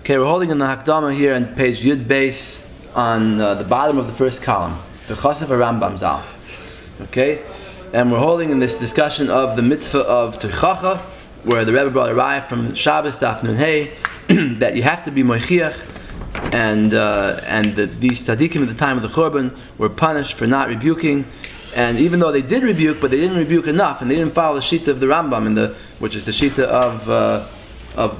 Okay, we're holding in the Hakdama here on page Yud Beis on the bottom of the first column, the Chosav Rambam Zal. Okay, and we're holding in this discussion of the mitzvah of Teichacha, where the Rebbe brought a raya from Shabbos Daf Nun Hey that you have to be moichiach, and these tzaddikim at the time of the Churban were punished for not rebuking, and even though they did rebuke, but they didn't rebuke enough, and they didn't follow the shita of the Rambam, which is the shita of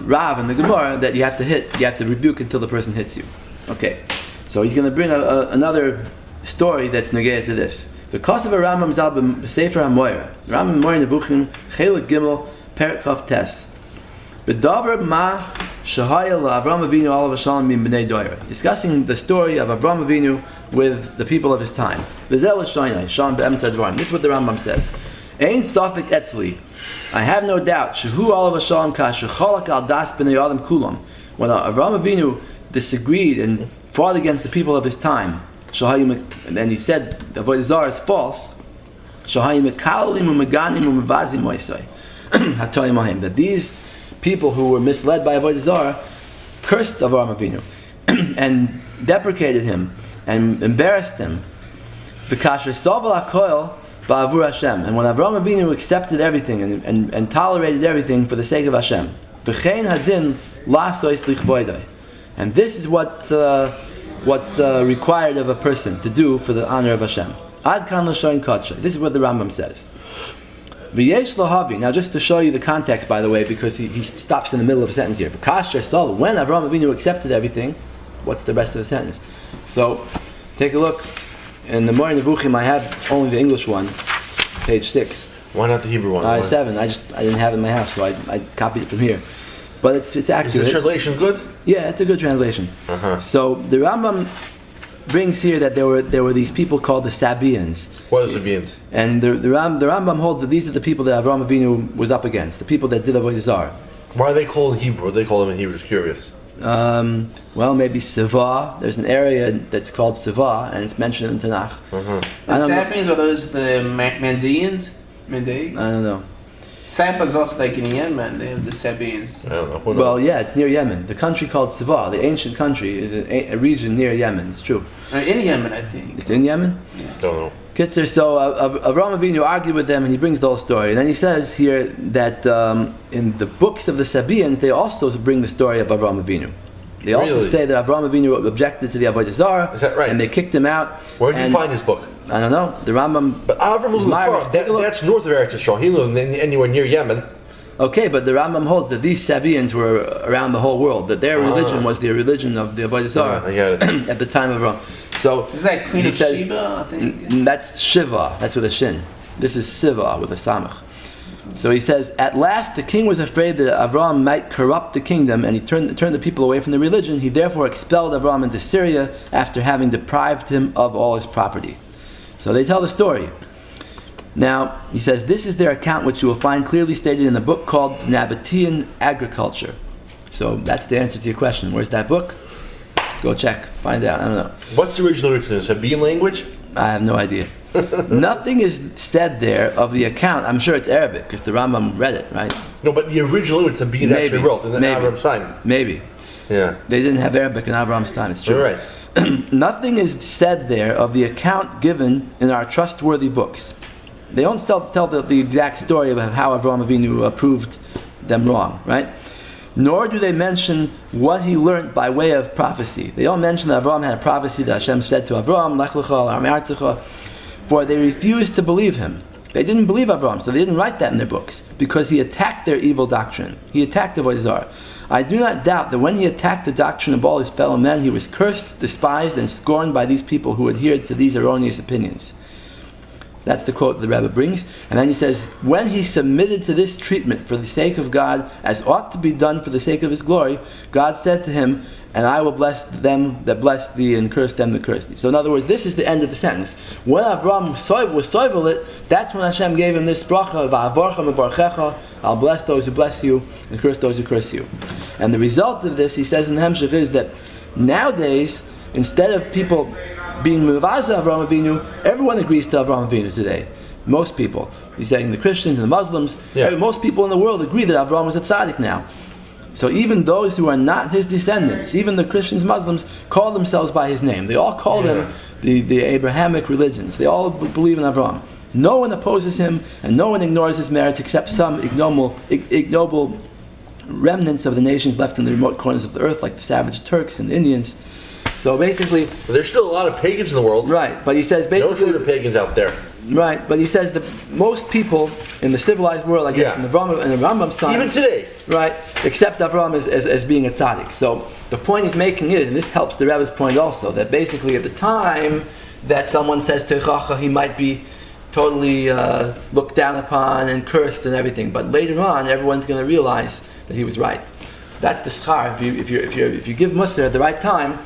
Rav and the Gemara, that you have to rebuke until the person hits you. Okay, so he's going to bring another story that's negated to this. The cost of a Rambam Zal b'Sefer HaMoira, Rambam Moira Nevuchim, Chelik Gimel, Perek Chav Tes. B'davar ma shahaya la'Avram Avinu alav hashalom min b'nei doira. Discussing the story of Avram Avinu with the people of his time. V'zel l'shoynai, shalom be'emtza dvarim. This is what the Rambam says. Ein safek etzli. I have no doubt. Shehu alav hashalom kasher chalak al das b'nei adam kulam. When Avram Avinu disagreed and fought against the people of his time, and then he said the avodah zarah is false. That these people who were misled by avodah zarah cursed Avraham Avinu and deprecated him and embarrassed him. And when Avraham Avinu accepted everything and tolerated everything for the sake of Hashem, and this is what's required of a person to do for the honor of Hashem. Ad kan l'shoin kadsha. This is what the Rambam says. V'yesh lahavi. Now, just to show you the context, by the way, because he stops in the middle of a sentence here. V'kasher sol. When Avraham Avinu accepted everything, what's the rest of the sentence? So, take a look. In the Moira Nevuchim, I have only the English one, page 6. Why not the Hebrew one? 7. I didn't have it in my house, so I copied it from here. But it's accurate. Is the translation good? Yeah, it's a good translation. So the Rambam brings here that there were these people called the Sabaeans. What are the Sabaeans? And the Rambam holds that these are the people that Avraham Avinu was up against, the people that did avodah zarah. Why are they called Hebrew? What do they call them in Hebrew? Just curious. Well, maybe Siva. There's an area that's called Siva, and it's mentioned in Tanakh. The Sabaeans, are those the Mandaeans? I don't know. Saba is also like in Yemen. They have the Sabaeans. I don't know. Well, yeah, it's near Yemen. The country called Siva, the ancient country, is a region near Yemen. It's true. In Yemen, I think. It's in Yemen? Yeah. Don't know. Kitzer, so Avraham Avinu argued with them, and he brings the whole story. And then he says here that in the books of the Sabaeans, they also bring the story of Avraham Avinu. They also say that Avraham Avinu objected to the avodah zarah. Is that right? And they kicked him out. Where did you find his book? I don't know. The Rambam. But Avram was far. That's north of Eretz Yisrael. He lived anywhere near Yemen. Okay, but the Rambam holds that these Sabaeans were around the whole world. That their religion was the religion of the avodah zarah at the time of Avraham. So is that Queen of Sheba? I think that's Shiva. That's with a shin. This is Siva with a samach. So he says, at last the king was afraid that Avraham might corrupt the kingdom, and he turned the people away from the religion. He therefore expelled Avraham into Syria after having deprived him of all his property. So they tell the story. Now, he says, this is their account, which you will find clearly stated in the book called Nabatean Agriculture. So that's the answer to your question. Where's that book? Go check, find out. I don't know. What's the original written in Sabaean language? I have no idea. Nothing is said there of the account. I'm sure it's Arabic because the Rambam read it, right? No, but the original language Sabaean actually wrote in Avram's time. Maybe. Yeah. They didn't have Arabic in Avram's time. It's true. You're right. Nothing is said there of the account given in our trustworthy books. They don't tell the exact story of how Avraham Avinu proved them wrong, right? Nor do they mention what he learned by way of prophecy. They don't mention that Avraham had a prophecy that Hashem said to Avraham, Lech lecha l'Artzecha, for they refused to believe him. They didn't believe Avraham, so they didn't write that in their books, because he attacked their evil doctrine. He attacked the avodah zarah. I do not doubt that when he attacked the doctrine of all his fellow men, he was cursed, despised, and scorned by these people who adhered to these erroneous opinions. That's the quote the Rebbe brings. And then he says, when he submitted to this treatment for the sake of God, as ought to be done for the sake of his glory, God said to him, and I will bless them that bless thee, and curse them that curse thee. So in other words, this is the end of the sentence. When Avraham was soivel it, that's when Hashem gave him this bracha, va'avarcha mevarchecha, I'll bless those who bless you, and curse those who curse you. And the result of this, he says in the Hemshech, is that nowadays, instead of people being Mevazah Avraham Avinu, everyone agrees to Avraham Avinu today. Most people. He's saying the Christians and the Muslims, most people in the world agree that Avraham was a tzaddik now. So even those who are not his descendants, even the Christians, Muslims, call themselves by his name. They all call them the Abrahamic religions. They all believe in Avraham. No one opposes him, and no one ignores his merits except some ignoble remnants of the nations left in the remote corners of the earth, like the savage Turks and the Indians. So basically, but there's still a lot of pagans in the world. Right, but he says basically no short of pagans out there. Right, but he says that most people in the civilized world, I guess, in the Rambam's time, even today, right, accept Avraham as being a tzaddik. So the point he's making is, and this helps the Rebbe's point also, that basically at the time that someone says Teichacha, he might be totally looked down upon and cursed and everything. But later on, everyone's going to realize that he was right. So that's the schar. If you give Musar at the right time,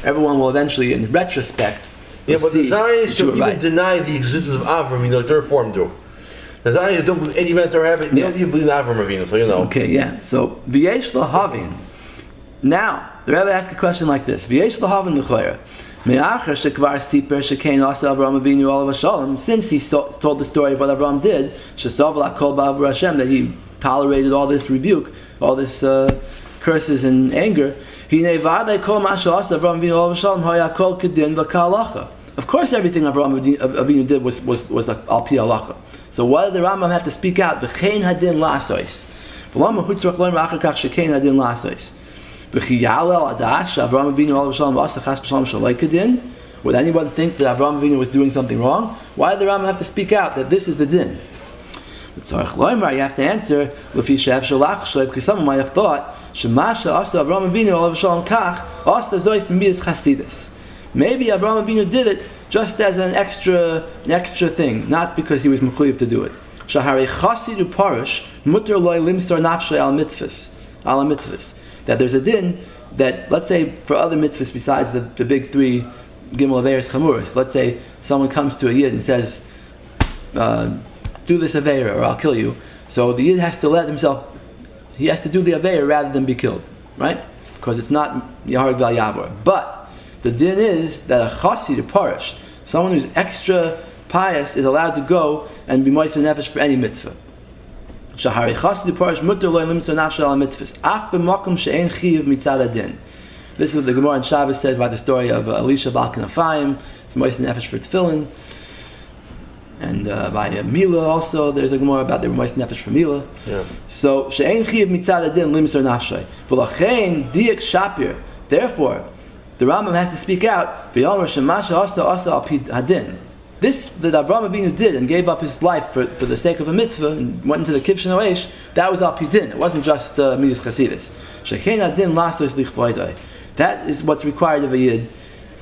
everyone will eventually, in retrospect, but the Zionists don't even deny the existence of Avram, like the Reform do. The Zionists don't believe any event or happened. They don't even believe in Avram Avinu, so you know. Okay, yeah. So v'yesh lahavin. Now the Rebbe asked a question like this: v'yesh lahavin l'choyer. Me'achar shekvar siper shekein asa Avraham Avinu olav hashalom. Since he told the story of what Avraham did, shesav lakol ba'avur Hashem, that he tolerated all this rebuke, all this curses and anger. Of course, everything Avraham Avinu did was like al pi halacha. So why did the Rambam have to speak out? V'chein hadin lasois. V'lama hutzrach loim ra'achar kach shekein hadin lasois. V'chiyalel adash Avraham Avinu olav shalom v'asa chas v'shalom shalai kadin. Would anyone think that Avraham Avinu was doing something wrong? Why did the Rambam have to speak out that this is the din? You have to answer because someone might have thought Shemasha Asa Avraham Avinu olav shalom kach Asa zois b'midas chasidus. Maybe Avraham Avinu did it just as an extra thing, not because he was mechuyev to do it. Shahari chasidu parush muter loy limsor nafshay al mitzvahs. That there's a din that, let's say, for other mitzvahs besides the big three gimel averos chamuros, let's say someone comes to a yid and says, do this aveira or I'll kill you. So the yid has to let himself, he has to do the aveira rather than be killed, right? Because it's not yaharg val yavor. But the din is that a chassid, a parish, someone who's extra pious, is allowed to go and be moist nefesh for any mitzvah. Shahari chassid parish mutter lo limso nafshel al mitzvahs. Ach b'makom she'en chiv mitzad adin. This is what the Gemara in Shabbos said by the story of Elisha Bal Kanafayim, moist nefesh for tefillin. And by Mila also, there's a Gemara about the moist nefesh for Mila. Yeah. So she'en chiv mitzad adin limso nafshay. V'lachein diak shapir. Therefore, the Rambam has to speak out. V'yomer shemasha asa al pi hadin. This that Avraham Avinu did and gave up his life for the sake of a mitzvah and went into the kivshin oesh, that was al pi din. It wasn't just midas chasidus. Shekein hadin lasos lichvoidai. That is what's required of a yid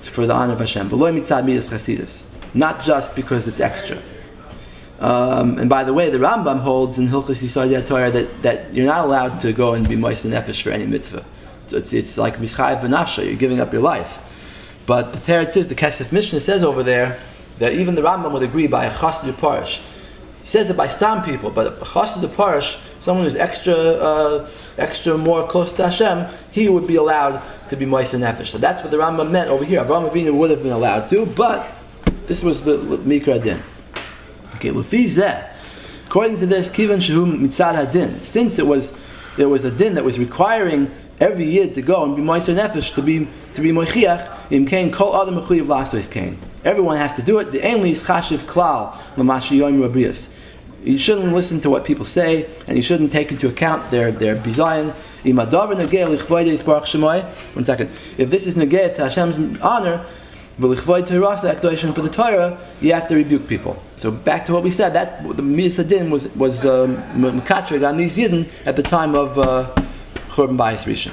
for the honor of Hashem. V'loy mitzad midas chasidus. Not just because it's extra. And by the way, the Rambam holds in Hilchos Yisodei Torah that you're not allowed to go and be moist nefesh for any mitzvah. It's like mischayev b'nafsha, you're giving up your life. But the Teretz says, the Kesef Mishnah says over there, that even the Rambam would agree by a chassid parish. He says it by stam people, but a chassid parish, someone who's extra more close to Hashem, he would be allowed to be moist nefesh. So that's what the Rambam meant over here. Avraham Avinu would have been allowed to, but this was the mikra din. Okay, Lufi zeh. According to this, kivan shehu mitzad hadin, since there was a din that was requiring every yid to go and be moiser nefesh, to be moichiach, im kain kol adam mechuyev lasos kain. Everyone has to do it. The only is chashiv klal l'mashi yom rabrius. You shouldn't listen to what people say, and you shouldn't take into account their bizayin. Imadavar negei lichvoidei isparach shemoy. 1 second. If this is negei to Hashem's honor, v'lichvoid teirasa akdoshim for the Torah, you have to rebuke people. So back to what we said. That's the midas hadin was mekatreg on these yidden at the time of Churban Bayis Rishon.